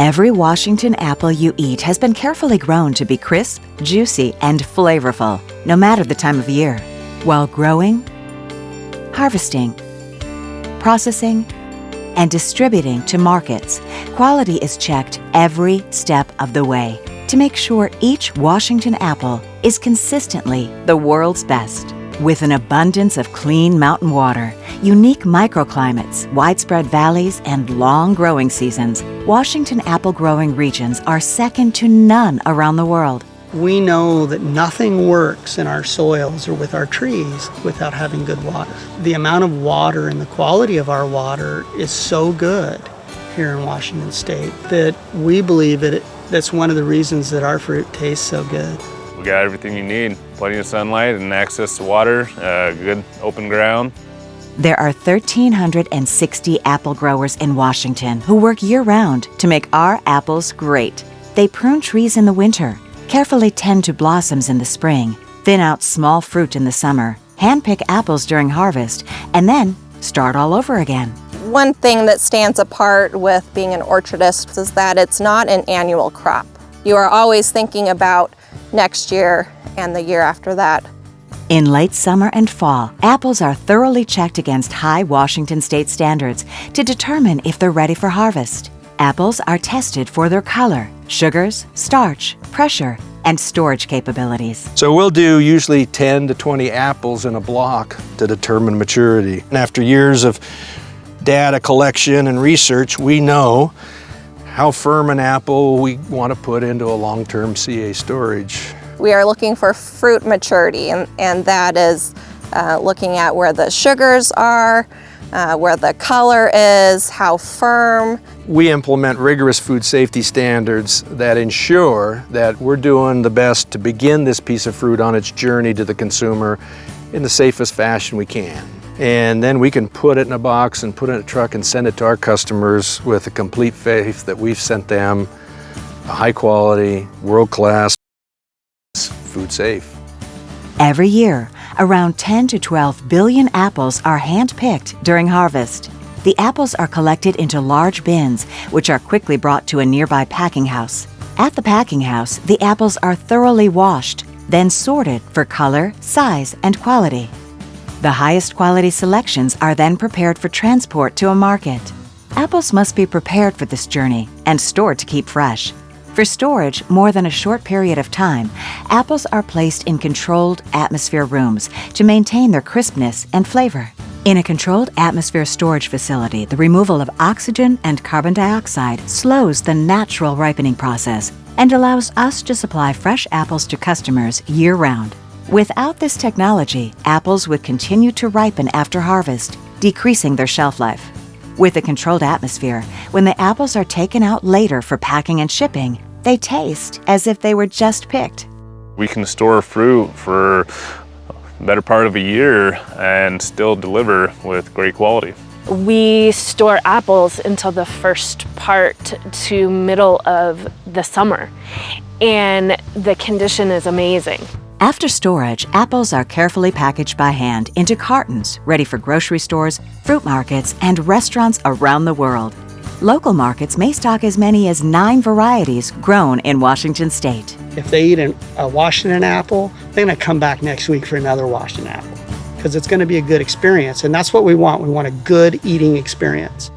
Every Washington apple you eat has been carefully grown to be crisp, juicy, and flavorful, no matter the time of year. While growing, harvesting, processing, and distributing to markets, quality is checked every step of the way to make sure each Washington apple is consistently the world's best. With an abundance of clean mountain water, unique microclimates, widespread valleys, and long growing seasons, Washington apple growing regions are second to none around the world. We know that nothing works in our soils or with our trees without having good water. The amount of water and the quality of our water is so good here in Washington State that we believe that's one of the reasons that our fruit tastes so good. We got everything you need, plenty of sunlight and access to water, good open ground. There are 1,360 apple growers in Washington who work year-round to make our apples great. They prune trees in the winter, carefully tend to blossoms in the spring, thin out small fruit in the summer, handpick apples during harvest, and then start all over again. One thing that stands apart with being an orchardist is that it's not an annual crop. You are always thinking about next year and the year after that. In late summer and fall, apples are thoroughly checked against high Washington State standards to determine if they're ready for harvest. Apples are tested for their color, sugars, starch, pressure, and storage capabilities. So we'll do usually 10 to 20 apples in a block to determine maturity. And after years of data collection and research, we know how firm an apple we want to put into a long-term CA storage. We are looking for fruit maturity, and that is looking at where the sugars are, where the color is, how firm. We implement rigorous food safety standards that ensure that we're doing the best to begin this piece of fruit on its journey to the consumer in the safest fashion we can. And then we can put it in a box and put it in a truck and send it to our customers with a complete faith that we've sent them a high quality, world-class, food safe. Every year, around 10 to 12 billion apples are hand-picked during harvest. The apples are collected into large bins, which are quickly brought to a nearby packing house. At the packing house, the apples are thoroughly washed, then sorted for color, size, and quality. The highest quality selections are then prepared for transport to a market. Apples must be prepared for this journey and stored to keep fresh. For storage more than a short period of time, apples are placed in controlled atmosphere rooms to maintain their crispness and flavor. In a controlled atmosphere storage facility, the removal of oxygen and carbon dioxide slows the natural ripening process and allows us to supply fresh apples to customers year-round. Without this technology, apples would continue to ripen after harvest, decreasing their shelf life. With a controlled atmosphere, when the apples are taken out later for packing and shipping, they taste as if they were just picked. We can store fruit for the better part of a year and still deliver with great quality. We store apples until the first part to middle of the summer, and the condition is amazing. After storage, apples are carefully packaged by hand into cartons, ready for grocery stores, fruit markets, and restaurants around the world. Local markets may stock as many as 9 varieties grown in Washington State. If they eat a Washington apple, they're going to come back next week for another Washington apple because it's going to be a good experience. And that's what we want. We want a good eating experience.